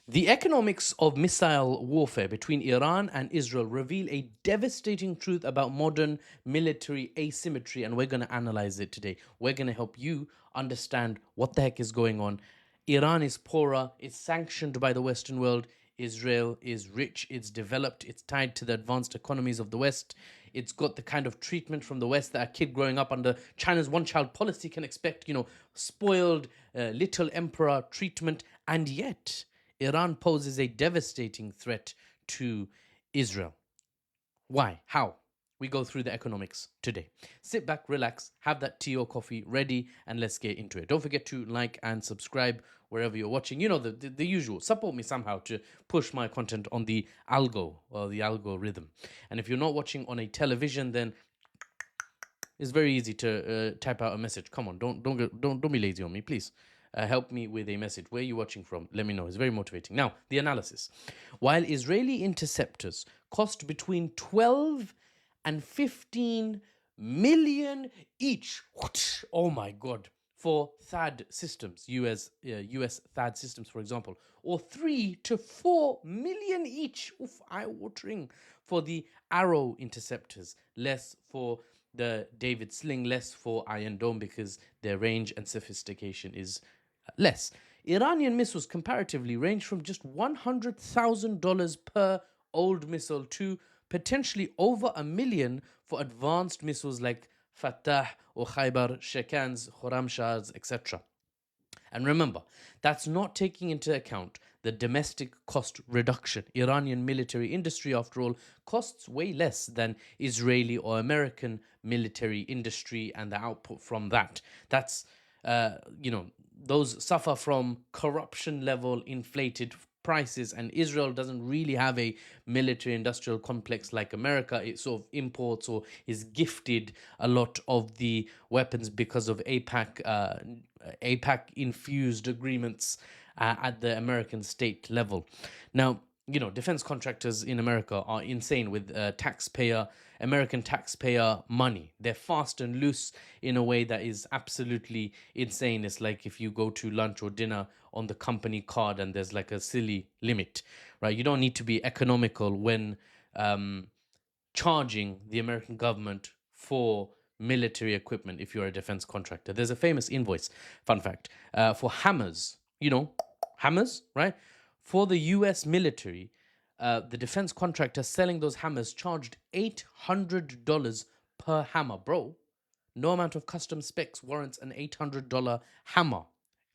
The economics of missile warfare between Iran and Israel reveal a devastating truth about modern military asymmetry, and we're going to analyze it today. We're going to help you understand what the heck is going on. Iran is poorer, it's sanctioned by the Western world. Israel is rich, it's developed, it's tied to the advanced economies of the West. It's got the kind of treatment from the West that a kid growing up under China's one child policy can expect, spoiled little emperor treatment. And yet, Iran poses a devastating threat to Israel. Why? How? We go through the economics today. Sit back, relax, have that tea or coffee ready, and let's get into it. Don't forget to like and subscribe wherever you're watching. You know, the usual. Support me somehow to push my content on the algo or the algorithm. And if you're not watching on a television, then it's very easy to type out a message. Come on, don't be lazy on me, please. Help me with a message. Where are you watching from? Let me know. It's very motivating. Now, the analysis. While Israeli interceptors cost between 12 and 15 million each, oh my God, for THAAD systems, US THAAD systems, for example, or 3 to 4 million each, eye-watering, for the Arrow interceptors, less for the David Sling, less for Iron Dome because their range and sophistication is less. Iranian missiles comparatively range from just $100,000 per old missile to potentially over $1 million for advanced missiles like Fateh or Khaybar, Shekans, Khorramshahs, etc. And remember, that's not taking into account the domestic cost reduction. Iranian military industry, after all, costs way less than Israeli or American military industry and the output from that. That's, those suffer from corruption level inflated prices, and Israel doesn't really have a military industrial complex like America. It sort of imports or is gifted a lot of the weapons because of APAC infused agreements at the American state level. Now, defense contractors in America are insane with American taxpayer money. They're fast and loose in a way that is absolutely insane. It's like if you go to lunch or dinner on the company card and there's like a silly limit, right? You don't need to be economical when charging the American government for military equipment if you're a defense contractor. There's a famous invoice, fun fact, for hammers, hammers, right? For the US military, the defense contractor selling those hammers charged $800 per hammer. Bro, no amount of custom specs warrants an $800 hammer.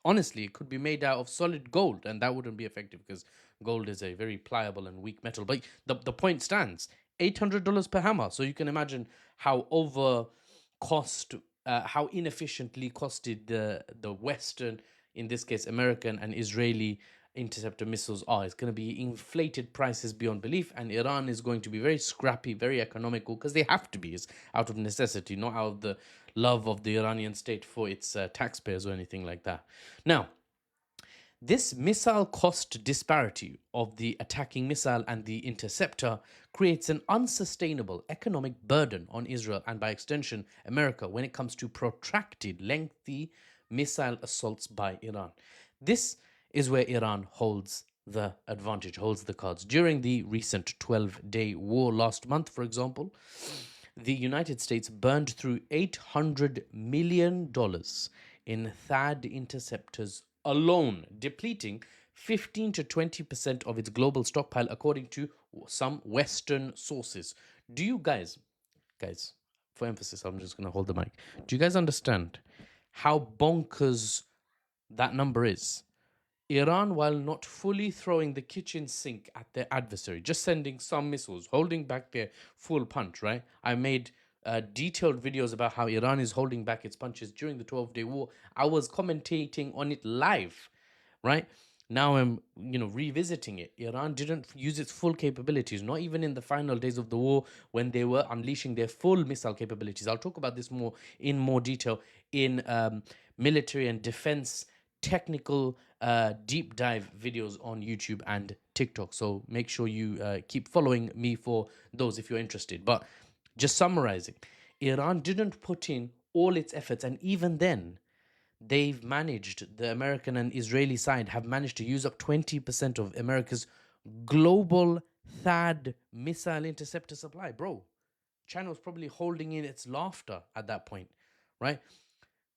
Honestly, it could be made out of solid gold, and that wouldn't be effective because gold is a very pliable and weak metal. But the point stands: $800 per hammer. So you can imagine how how inefficiently costed the Western, in this case American and Israeli interceptor missiles are. It's going to be inflated prices beyond belief, and Iran is going to be very scrappy, very economical, because they have to be. It's out of necessity, not out of the love of the Iranian state for its taxpayers or anything like that. Now, this missile cost disparity of the attacking missile and the interceptor creates an unsustainable economic burden on Israel and, by extension, America when it comes to protracted, lengthy missile assaults by Iran. This is where Iran holds the advantage, holds the cards. During the recent 12-day war last month, for example, the United States burned through $800 million in THAAD interceptors alone, depleting 15 to 20% of its global stockpile, according to some Western sources. Do you guys, for emphasis, I'm just going to hold the mic. Do you guys understand how bonkers that number is? Iran, while not fully throwing the kitchen sink at their adversary, just sending some missiles, holding back their full punch, right? I made detailed videos about how Iran is holding back its punches during the 12-day war. I was commentating on it live, right? Now I'm, revisiting it. Iran didn't use its full capabilities, not even in the final days of the war when they were unleashing their full missile capabilities. I'll talk about this in more detail in military and defense technical deep dive videos on YouTube and TikTok. So make sure you keep following me for those if you're interested. But just summarizing, Iran didn't put in all its efforts, and even then, they've managed, the American and Israeli side have managed to use up 20% of America's global THAAD missile interceptor supply. Bro, China was probably holding in its laughter at that point, right?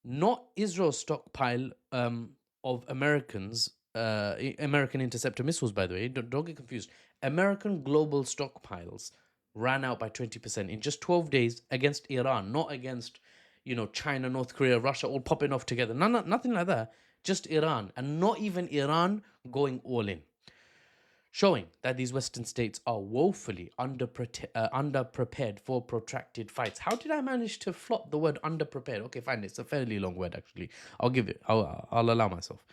Not Israel's stockpile of American interceptor missiles, by the way. Don't get confused. American global stockpiles ran out by 20% in just 12 days against Iran, not against, China, North Korea, Russia all popping off together. Nothing like that. Just Iran, and not even Iran going all in, showing that these Western states are woefully underprepared for protracted fights. How did I manage to flop the word underprepared? Okay, fine, it's a fairly long word actually. I'll give it. I'll allow myself.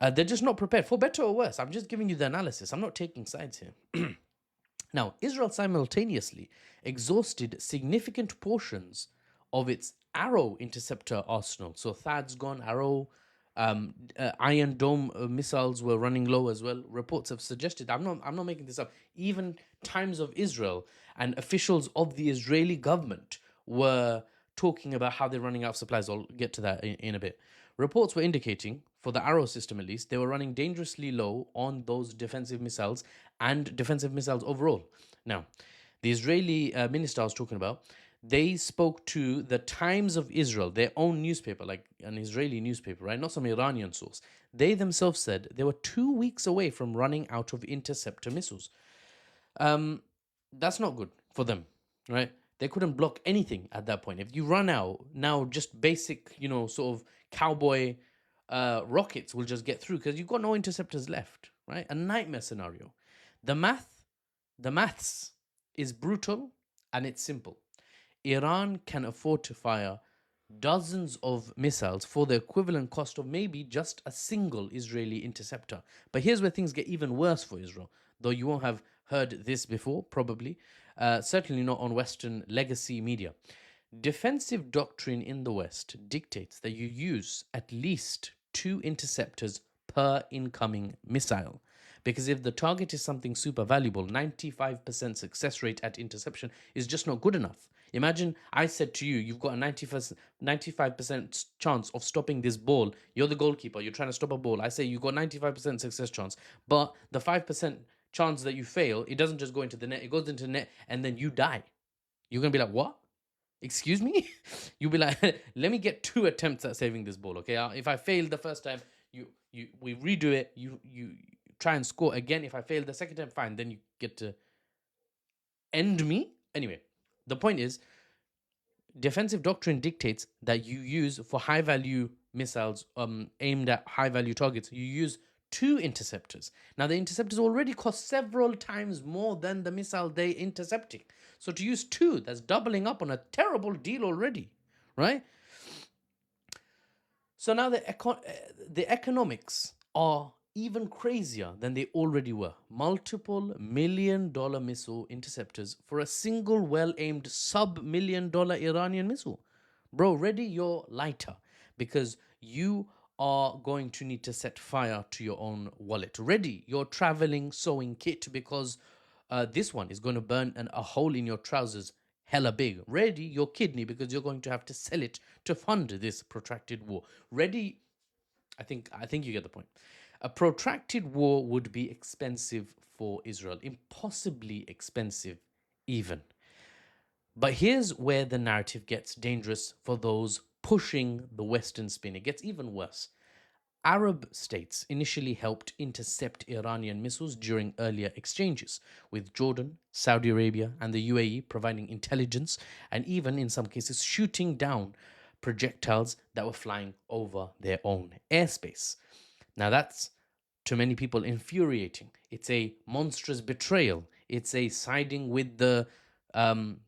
They're just not prepared, for better or worse. I'm just giving you the analysis. I'm not taking sides here. Now, Israel simultaneously exhausted significant portions of its Arrow interceptor arsenal. So THAAD's gone, Arrow, Iron Dome missiles were running low as well. Reports have suggested, I'm not making this up. Even Times of Israel and officials of the Israeli government were talking about how they're running out of supplies. I'll get to that in a bit. Reports were indicating, for the Arrow system at least, they were running dangerously low on those defensive missiles and defensive missiles overall. Now, the Israeli minister I was talking about, they spoke to the Times of Israel, their own newspaper, like an Israeli newspaper, right? Not some Iranian source. They themselves said they were 2 weeks away from running out of interceptor missiles. That's not good for them, right? They couldn't block anything at that point. If you run out now, just basic, sort of cowboy rockets will just get through because you've got no interceptors left, right? A nightmare scenario. The maths is brutal and it's simple. Iran can afford to fire dozens of missiles for the equivalent cost of maybe just a single Israeli interceptor. But here's where things get even worse for Israel, though you won't have heard this before, probably. Certainly not on Western legacy media. Defensive doctrine in the West dictates that you use at least 2 interceptors per incoming missile. Because if the target is something super valuable, 95% success rate at interception is just not good enough. Imagine I said to you, you've got a 95% chance of stopping this ball. You're the goalkeeper, you're trying to stop a ball. I say you've got 95% success chance, but the 5% chance that you fail, it doesn't just go into the net, it goes into the net and then you die. You're going to be like, what? Excuse me? You'll be like, let me get 2 attempts at saving this ball, okay? If I fail the first time, we redo it, you try and score again. If I fail the second time, fine, then you get to end me. Anyway, the point is, defensive doctrine dictates that you use, for high value missiles aimed at high value targets, you use 2 interceptors. Now, the interceptors already cost several times more than the missile they're intercepting. So to use 2, that's doubling up on a terrible deal already, right? So now the economics are even crazier than they already were. Multiple $1 million missile interceptors for a single well-aimed sub-$1 million Iranian missile. Bro, ready your lighter, because you are going to need to set fire to your own wallet. Ready your traveling sewing kit, because this one is going to burn a hole in your trousers hella big. Ready your kidney, because you're going to have to sell it to fund this protracted war. Ready, I think you get the point. A protracted war would be expensive for Israel, impossibly expensive even. But here's where the narrative gets dangerous for those pushing the Western spin. It gets even worse. Arab states initially helped intercept Iranian missiles during earlier exchanges, with Jordan, Saudi Arabia, and the UAE providing intelligence and even, in some cases, shooting down projectiles that were flying over their own airspace. Now, that's, to many people, infuriating. It's a monstrous betrayal. It's a siding with the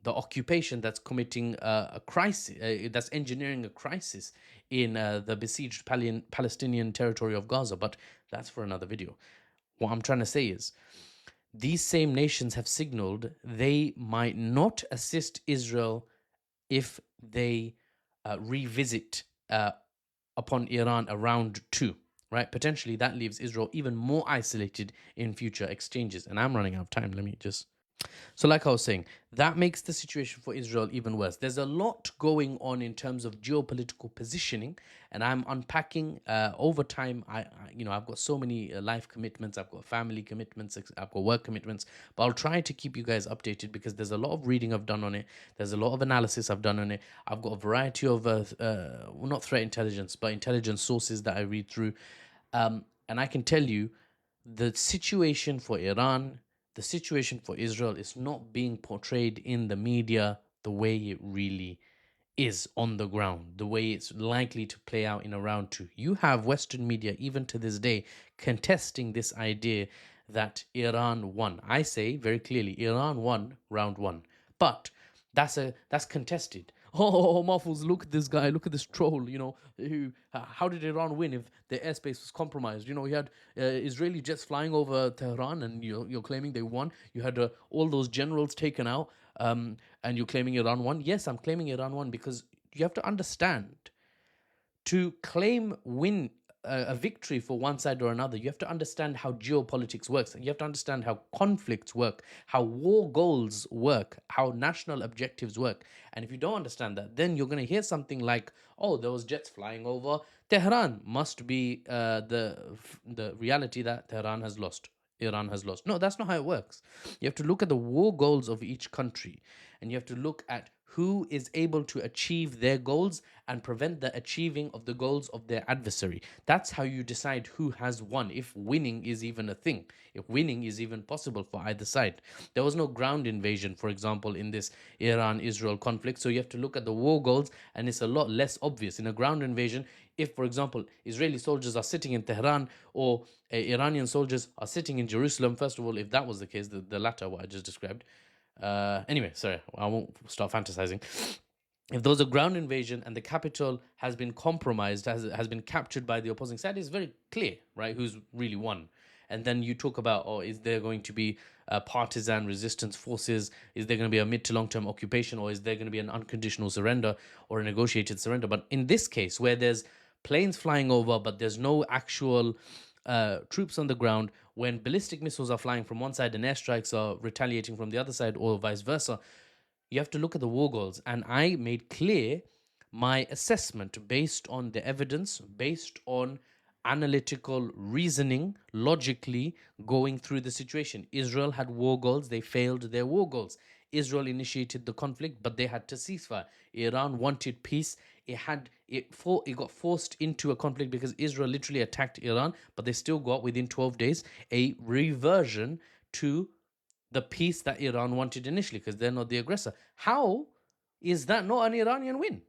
occupation that's committing a crisis, that's engineering a crisis in the besieged Palestinian territory of Gaza. But that's for another video. What I'm trying to say is, these same nations have signaled they might not assist Israel if they revisit upon Iran a round 2, right? Potentially that leaves Israel even more isolated in future exchanges. And I'm running out of time. Let me just So, like I was saying, that makes the situation for Israel even worse. There's a lot going on in terms of geopolitical positioning, and I'm unpacking over time. I've got so many life commitments, I've got family commitments, I've got work commitments, but I'll try to keep you guys updated because there's a lot of reading I've done on it. There's a lot of analysis I've done on it. I've got a variety of, well, not threat intelligence, but intelligence sources that I read through. And I can tell you the situation for Iran, the situation for Israel is not being portrayed in the media the way it really is on the ground, the way it's likely to play out in a round two. You have Western media, even to this day, contesting this idea that Iran won. I say very clearly, Iran won round one. But that's contested. Oh, Mahfouz, look at this guy, look at this troll, how did Iran win if the airspace was compromised? He had Israeli jets flying over Tehran and you're claiming they won. You had all those generals taken out and you're claiming Iran won. Yes, I'm claiming Iran won because you have to understand, to claim win a victory for one side or another, you have to understand how geopolitics works. And you have to understand how conflicts work, how war goals work, how national objectives work. And if you don't understand that, then you're going to hear something like, "Oh, there was jets flying over Tehran." Must be the reality that Tehran has lost. Iran has lost. No, that's not how it works. You have to look at the war goals of each country, and you have to look at who is able to achieve their goals and prevent the achieving of the goals of their adversary. That's how you decide who has won, if winning is even a thing, if winning is even possible for either side. There was no ground invasion, for example, in this Iran Israel conflict. So you have to look at the war goals, and it's a lot less obvious. In a ground invasion, if, for example, Israeli soldiers are sitting in Tehran or Iranian soldiers are sitting in Jerusalem, first of all, if that was the case, the latter, what I just described, anyway, sorry, I won't start fantasizing. If there was a ground invasion and the capital has been compromised, has been captured by the opposing side, it's very clear, right, who's really won. And then you talk about, oh, is there going to be partisan resistance forces? Is there going to be a mid to long term occupation? Or is there going to be an unconditional surrender or a negotiated surrender? But in this case, where there's planes flying over, but there's no actual troops on the ground, when ballistic missiles are flying from one side and airstrikes are retaliating from the other side, or vice versa, you have to look at the war goals. And I made clear my assessment based on the evidence, based on analytical reasoning, logically going through the situation. Israel had war goals, they failed their war goals. Israel initiated the conflict, but they had to ceasefire. Iran wanted peace. It got forced into a conflict because Israel literally attacked Iran, but they still got, within 12 days, a reversion to the peace that Iran wanted initially, because they're not the aggressor. How is that not an Iranian win?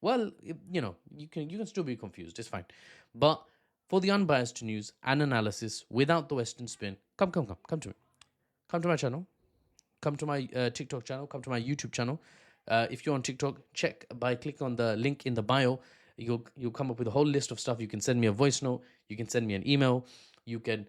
Well, you can still be confused. It's fine, but for the unbiased news and analysis without the Western spin, come to me, come to my channel, come to my TikTok channel, come to my YouTube channel. If you're on TikTok, check by clicking on the link in the bio. You'll come up with a whole list of stuff. You can send me a voice note. You can send me an email. You can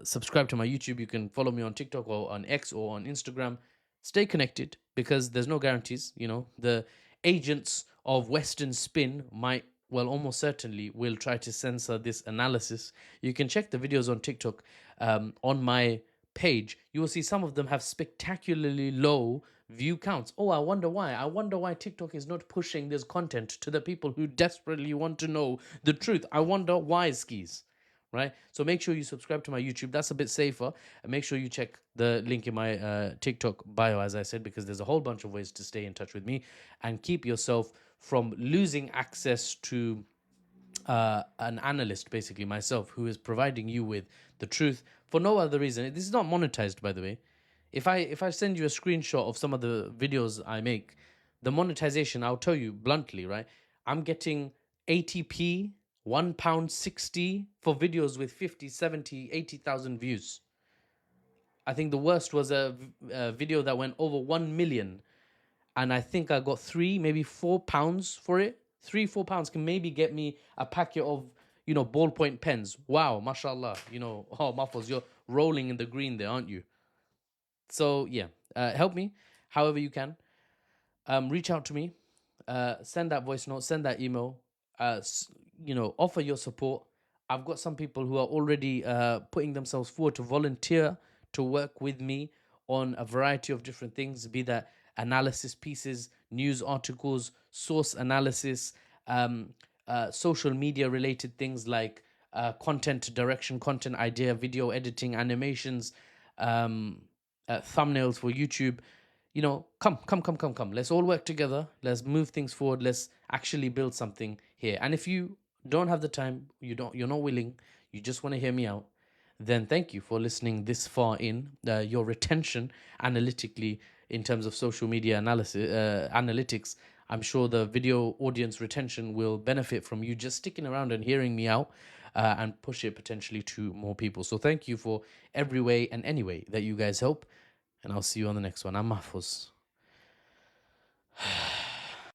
subscribe to my YouTube. You can follow me on TikTok or on X or on Instagram. Stay connected because there's no guarantees. The agents of Western spin might, well, almost certainly will try to censor this analysis. You can check the videos on TikTok on my page. You will see some of them have spectacularly low view counts. Oh, I wonder why. I wonder why TikTok is not pushing this content to the people who desperately want to know the truth. I wonder why, skis. Right? So make sure you subscribe to my YouTube. That's a bit safer. And make sure you check the link in my TikTok bio, as I said, because there's a whole bunch of ways to stay in touch with me and keep yourself from losing access to an analyst, basically myself, who is providing you with the truth for no other reason. This is not monetized, by the way. If I send you a screenshot of some of the videos I make, the monetization, I'll tell you bluntly, right? I'm getting 80p, £1 60 for videos with 50, 70, 80,000 views. I think the worst was a video that went over 1 million, and I think I got maybe £4 for it. £3, £4 can maybe get me a packet of ballpoint pens. Wow, mashallah. Oh, Mahfouz, you're rolling in the green there, aren't you? So yeah, help me however you can. Reach out to me. Send that voice note. Send that email. Offer your support. I've got some people who are already putting themselves forward to volunteer to work with me on a variety of different things, be that analysis pieces, news articles, source analysis, um, social media related things like content direction, content idea, video editing, animations, um, thumbnails for YouTube. Come. Let's all work together. Let's move things forward. Let's actually build something here. And if you don't have the time, you're not willing, you just want to hear me out, then thank you for listening this far in. Your retention analytically in terms of social media analysis analytics, I'm sure the video audience retention will benefit from you just sticking around and hearing me out, and push it potentially to more people. So thank you for every way and any way that you guys help, and I'll see you on the next one. I'm Mahfuz.